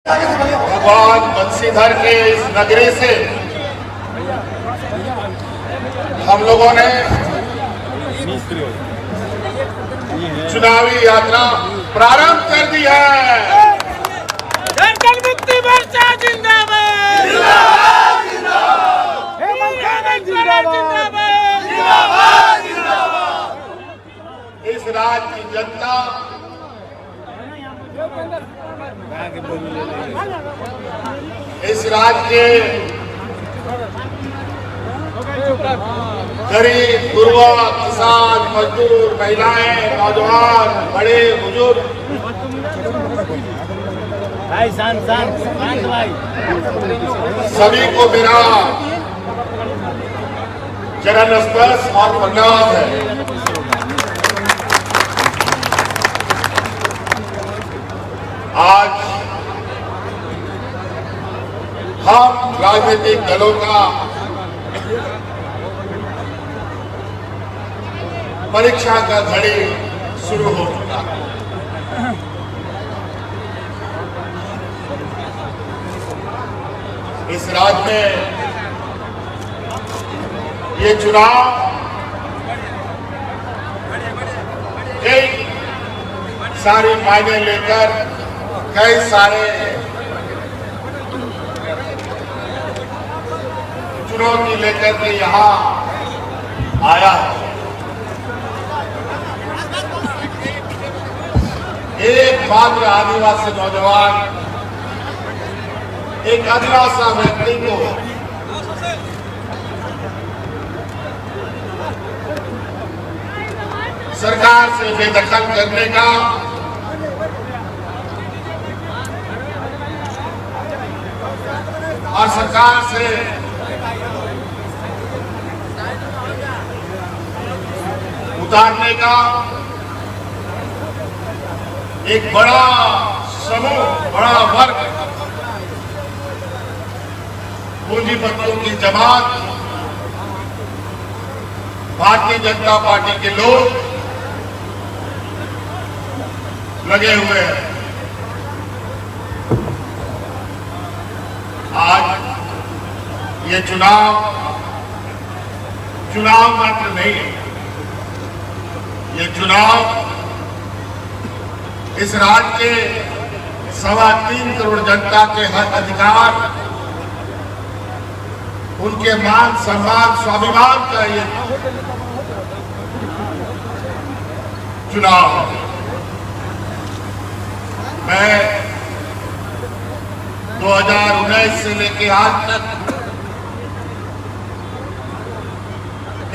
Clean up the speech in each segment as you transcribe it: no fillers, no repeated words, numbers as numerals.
भगवान बंसीधर के इस नगरी से हम लोगों ने चुनावी यात्रा प्रारंभ कर दी है। झारखंड मुक्ति मोर्चा जिंदाबाद, इस राज्य की जनता इस राज्य के गरीब, गुरुआ, किसान, मजदूर, महिलाएं, नौजवान, बड़े बुजुर्ग भाई सभी को मेरा चरण स्पर्श और प्रणाम है। आज हम राजनीतिक दलों का परीक्षा का घड़ी शुरू हो चुका है। इस राज्य में ये चुनाव कई सारे मायने लेकर कई सारे चुनौती लेकर के यहाँ आया है। एक मात्र आदिवासी नौजवान, एक आदिवासी व्यक्ति को सरकार से बेदखल करने का और सरकार से उतारने का एक बड़ा समूह, बड़ा वर्ग, पूंजीपतियों की जमात, भारतीय जनता पार्टी के लोग लगे हुए हैं। आज ये चुनाव मात्र नहीं है, ये चुनाव इस राज्य के 3.25 करोड़ जनता के हक अधिकार, उनके मान सम्मान स्वाभिमान का ये चुनाव है। मैं 2019 से लेकर आज तक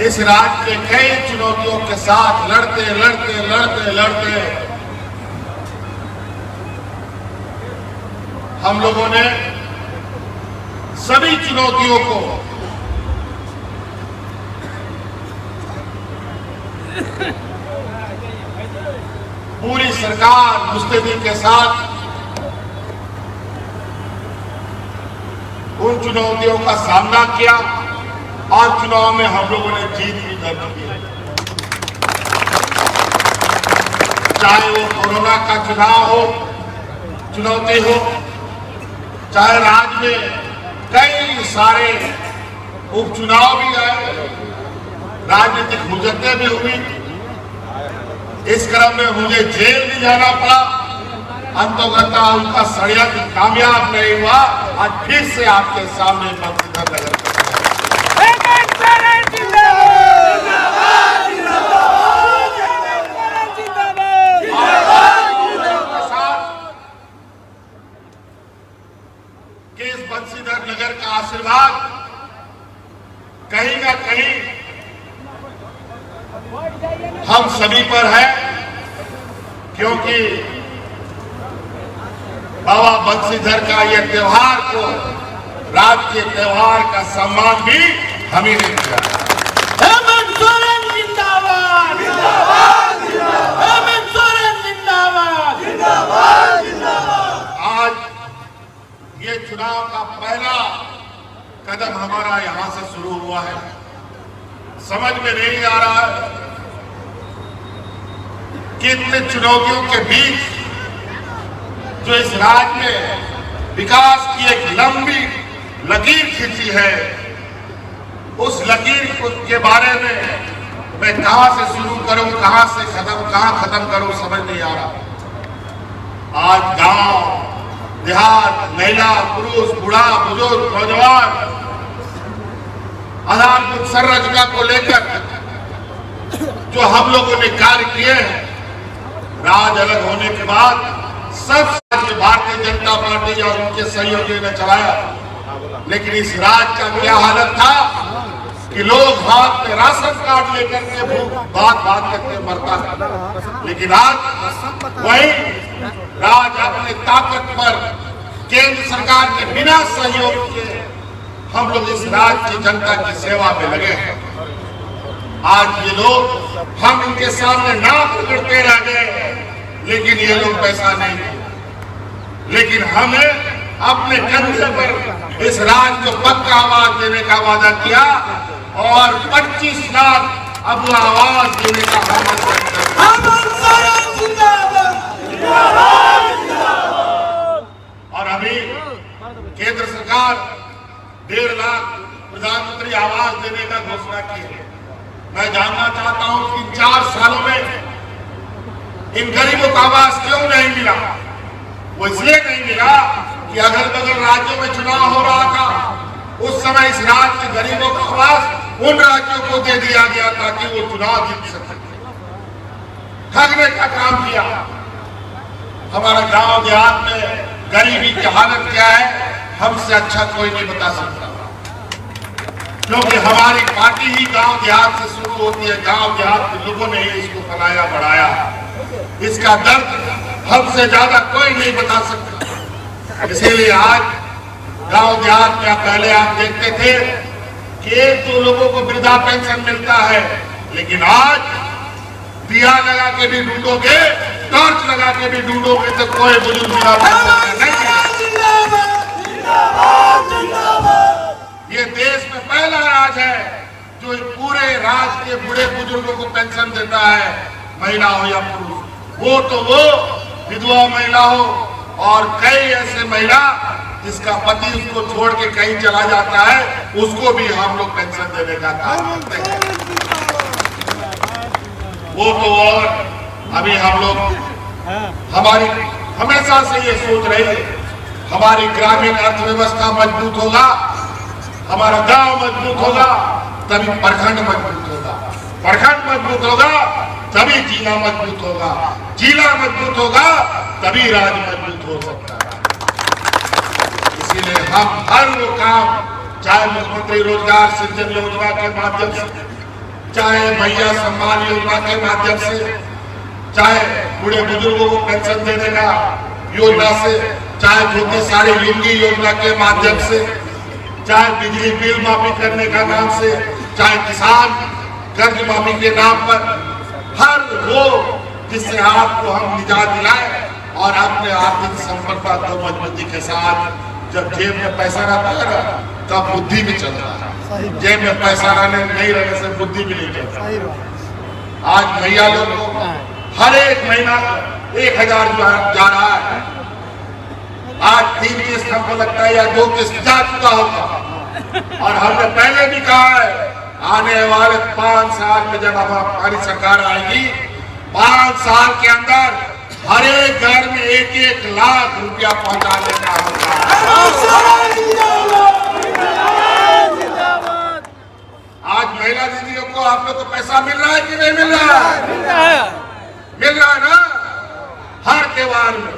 इस राज्य के कई चुनौतियों के साथ लड़ते हम लोगों ने सभी चुनौतियों को पूरी सरकार मुस्तैदी के साथ उन चुनौतियों का सामना किया और चुनाव में हम लोगों ने जीत भी दर्ज की। चाहे वो कोरोना का चुनौती हो, चाहे राज्य में कई सारे उपचुनाव भी आए, राजनीतिक हुज्जतें भी हुई, इस क्रम में मुझे जेल भी जाना पड़ा, अंतोगता उनका षड्यंत्र कामयाब नहीं हुआ। आज फिर से आपके सामने बंसीधर नगर के इस बंसीधर नगर का आशीर्वाद कहीं ना कहीं हम सभी पर है, क्योंकि बाबा बंसीधर का यह त्योहार को राज्य के त्योहार का सम्मान भी हम ही ने दिया। हेमंत सोरेन जिंदाबाद, जिंदाबाद, जिंदाबाद। हेमंत सोरेन जिंदाबाद, जिंदाबाद, जिंदाबाद। आज ये चुनाव का पहला कदम हमारा यहां से शुरू हुआ है। समझ में नहीं आ रहा है कि इतने चुनौतियों के बीच जो इस राज्य में विकास की एक लंबी लकीर खींची है। उस लकीर के बारे में मैं कहां से शुरू करूं, कहां खत्म करूं, समझ नहीं आ रहा। आज गांव देहात, महिला पुरुष, बूढ़ा बुजुर्ग, नौजवान आधारभूत संरचना को लेकर जो हम लोगों ने कार्य किए हैं, राज अलग होने के बाद सब भारतीय जनता पार्टी और उनके सहयोगियों ने चलाया। लेकिन इस राज का क्या हालत था कि लोग हाथ में राशन कार्ड लेकर के बात करके मरता था। लेकिन आज वही राज अपने ताकत पर केंद्र सरकार के बिना सहयोग के हम लोग इस राज की जनता की सेवा में लगे हैं। आज ये लोग हम इनके सामने नाक रगड़ते रह गए, लेकिन ये लोग पैसा नहीं दिए। लेकिन हमें अपने कंधे पर इस राज को पक्का आवाज देने का वादा किया और 25 लाख अब आवाज देने का वादा और अभी केंद्र सरकार 1.5 लाख प्रधानमंत्री आवास देने का घोषणा की है। मैं जानना चाहता हूं कि 4 सालों में इन गरीबों को आवास क्यों नहीं मिला? वो इसलिए नहीं मिला कि अगल बगल राज्यों में चुनाव हो रहा था, उस समय इस राज्य के गरीबों को आवास उन राज्यों को दे दिया गया ताकि वो चुनाव जीत सके। ठगने का काम किया। हमारा गांव देहात में गरीबी की हालत क्या है, हमसे अच्छा कोई नहीं बता सकता, क्योंकि हमारी पार्टी ही गांव देहात से शुरू होती है। गांव देहात के लोगों ने ही इसको फैलाया बढ़ाया। इसका दर्द हमसे ज्यादा कोई नहीं बता सकता। इसीलिए आज गांव देहात में पहले आप देखते थे कि 1-2 लोगों को वृद्धा पेंशन मिलता है, लेकिन आज दिया लगा के भी ढूंढोगे, टॉर्च लगा के भी ढूंढोगे तो कोई बुजुर्ग वृद्धा पेंशन नहीं मिलेगा। ये देश में पहला राज है जो पूरे राज्य के बूढ़े बुजुर्गों को पेंशन देता है, महिला हो या पुरुष। वो विधवा महिला हो और कई ऐसे महिला जिसका पति उसको छोड़ के कहीं चला जाता है, उसको भी हम लोग पेंशन देने का काम करते हैं। और अभी हम लोग हमारी हमेशा से ये सोच रहे हैं, हमारी ग्रामीण अर्थव्यवस्था मजबूत होगा, हमारा गांव मजबूत होगा, तभी प्रखंड मजबूत होगा, प्रखंड मजबूत होगा तभी जिला मजबूत होगा, जिला मजबूत होगा तभी राज्य मजबूत हो सकता है। इसीलिए हम हर वो काम, चाहे मुख्यमंत्री रोजगार सृजन योजना के माध्यम से, चाहे भैया सम्मान योजना के माध्यम से, चाहे बूढ़े बुजुर्गों को पेंशन देने का योजना से, चाहे ज्योति सारी लुंगी योजना के माध्यम से, चाहे बिजली बिल माफी करने का नाम से, चाहे किसान कर्ज माफी के नाम पर, हर वो जिससे आपको हम निजात दिलाए और अपने आर्थिक संपन्नता को मजबूती के साथ। जब जेब में पैसा रहता है ना, तब बुद्धि भी चलता है। जेब में पैसा नहीं रहने से बुद्धि भी नहीं चलता। आज भैया लोग हर एक महीना 1000 जा रहा है। आज 3 किस्त हमको लगता है या 2 किस्त जा चुका होगा। और हमने पहले भी कहा है, आने वाले 5 साल में जब हमारी सरकार आएगी, 5 साल के अंदर हर एक घर में 1-1 लाख रुपया पहुंचाने का होगा। आज महिला दीदियों को आप लोग को पैसा मिल रहा है कि नहीं मिल रहा है? मिल रहा है ना, हर त्योहार में।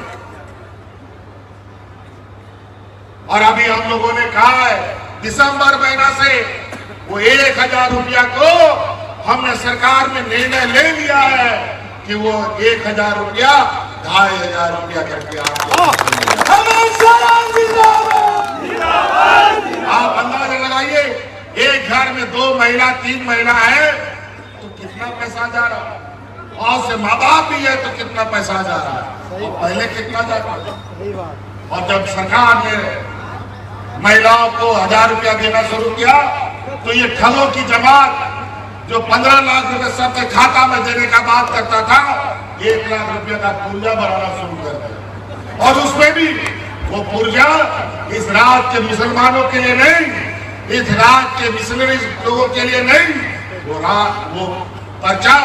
और अभी हम लोगों ने कहा है दिसंबर महीना से वो 1000 रुपया को हमने सरकार में निर्णय ले लिया है कि वो 1000 रुपया 2500 रुपया करके आप अंदाजा लगाइए। एक घर में 2 महिला 3 महिला है तो कितना पैसा जा रहा है, और से माँ बाप भी है तो कितना पैसा जा रहा है, और पहले कितना जाता है। और जब सरकार ने महिलाओं को 1000 रुपया देना शुरू किया तो ये ठगों की जमात जो 15 लाख रुपए सबके खाता में देने का बात करता था, 1 लाख रुपए का पुर्जा बनाना शुरू कर दिया। और उसमें भी वो पुर्जा इस राज्य के मुसलमानों के लिए नहीं, इस राज्य के मिशनरी लोगों के लिए नहीं, वो पर्चा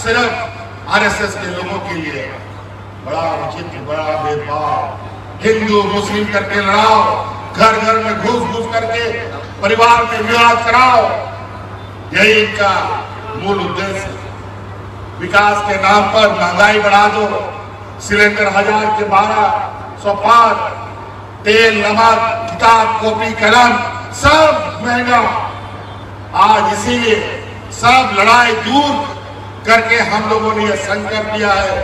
सिर्फ आरएसएस के लोगों के लिए। बड़ा विचित्र, बड़ा भेदभाव, हिंदू मुस्लिम करके लड़ाओ, घर घर में घुस घुस करके परिवार में विवाद कराओ, यही इनका मूल उद्देश्य। विकास के नाम पर महंगाई बढ़ा दो, सिलेंडर 1000 के 1200 पार, तेल नमक किताब कॉपी कलम सब महंगा। आज इसीलिए सब लड़ाई दूर करके हम लोगों ने यह संकल्प लिया है।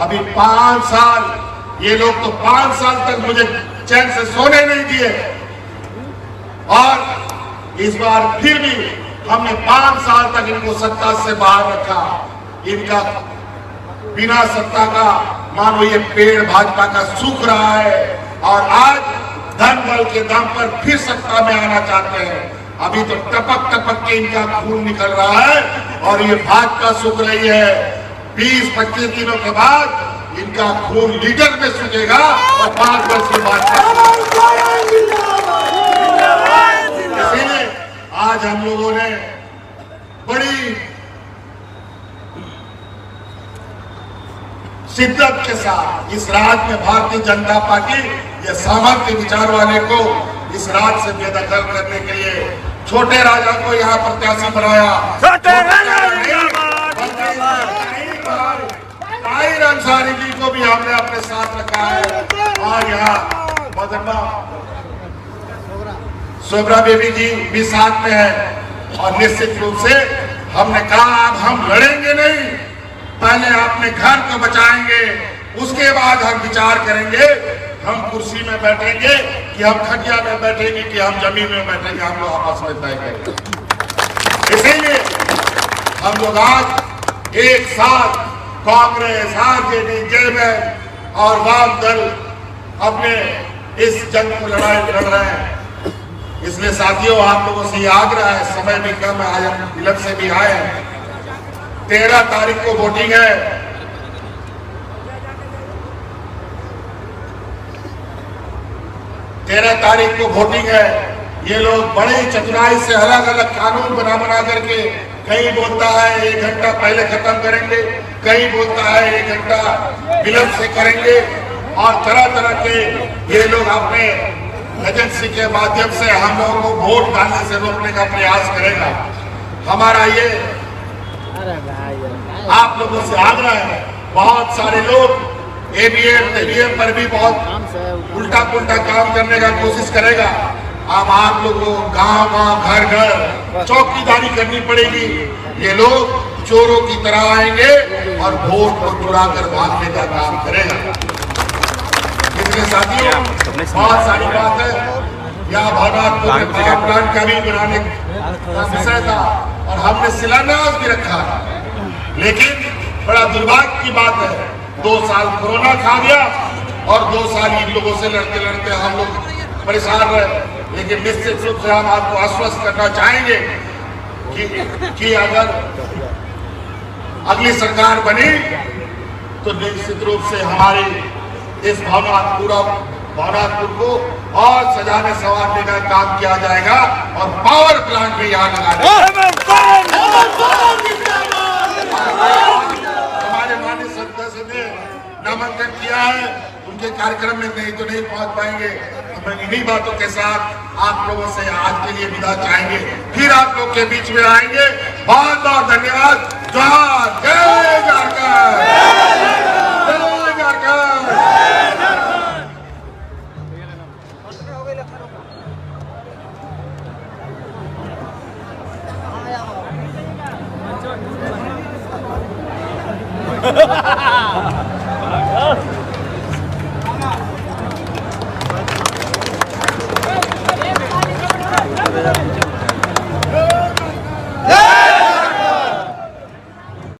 अभी 5 साल ये लोग तो 5 साल तक मुझे चैन से सोने नहीं दिए, और इस बार फिर भी हमने 5 साल तक इनको सत्ता से बाहर रखा। इनका बिना सत्ता का मानो ये पेड़ भाजपा का सूख रहा है, और आज धन बल के दम पर फिर सत्ता में आना चाहते हैं। अभी तो टपक टपक के इनका खून निकल रहा है, और ये भाजपा सूख रही है। 20-25 दिनों के बाद इनका खून लीटर में सूखेगा, और 5 वर्ष के बाद इसीलिए आज हम लोगों ने बड़ी शिद्दत के साथ इस राज्य में भारतीय जनता पार्टी ये सामर्थ्य विचार वाले को इस राज्य से बेदखल करने के लिए छोटे राजा को यहाँ प्रत्याशी बनाया। ताहिर अंसारी जी को भी हमने अपने साथ रखा है, और यहाँ मदनमा सोबरा बेबी जी भी साथ में है। और निश्चित रूप से हमने कहा अब हम लड़ेंगे नहीं, पहले अपने घर को बचाएंगे, उसके बाद हम विचार करेंगे, हम कुर्सी में बैठेंगे कि हम खटिया में बैठेंगे कि हम जमीन में बैठेंगे, हम लोग आपस में तय करेंगे। इसीलिए हम लोग आज एक साथ कांग्रेस, आरजेडी, जेएमएम और वाम दल अपने इस जंग को लड़ रहे हैं। इसलिए साथियों आप लोगों से आग्रह है, समय भी कम है, आज हम विलंब से भी आए हैं। 13 तारीख को वोटिंग है। 13 तारीख को वोटिंग है। ये लोग बड़ी चतुराई से अलग अलग कानून बना करके, कहीं बोलता है 1 घंटा पहले खत्म करेंगे, कहीं बोलता है 1 घंटा विलंब से करेंगे, और तरह तरह के ये लोग अपने एजेंसी के माध्यम से हम लोगों को वोट डालने से रोकने का प्रयास करेगा। हमारा ये आप लोगों से आग्रह है। बहुत सारे लोग एबीएम पर भी बहुत उल्टा पुल्टा काम करने का कोशिश करेगा। अब आप लोगों को गांव गांव घर घर चौकीदारी करनी पड़ेगी। ये लोग चोरों की तरह आएंगे और वोट को चुरा कर भागने का काम करेगा। इसलिए साथियों बहुत सारी बात है। यहाँ भवनाथपुर में प्लांट का भी बनाने का विषय था, और हमने शिलान्यास भी रखा, लेकिन बड़ा दुर्भाग्य की बात है 2 साल कोरोना खा गया, और 2 साल इन लोगों से लड़ते लड़ते हम लोग परेशान रहे। लेकिन निश्चित रूप से हम आपको आश्वस्त करना चाहेंगे कि अगर अगली सरकार बनी तो निश्चित रूप से हमारी इस भवनाथपुर को और सजाने संवारने का काम किया जाएगा, और पावर प्लांट भी यहाँ लगाने। हमारे माननीय सदस्य ने नामांकन किया है, उनके कार्यक्रम में नहीं तो नहीं पहुंच पाएंगे। हम इन्हीं बातों के साथ आप लोगों से आज के लिए विदा चाहेंगे, फिर आप लोग के बीच में आएंगे। बहुत बहुत धन्यवाद। जोहार, जय झारखंड, जय झारखंड। Ha ha ha!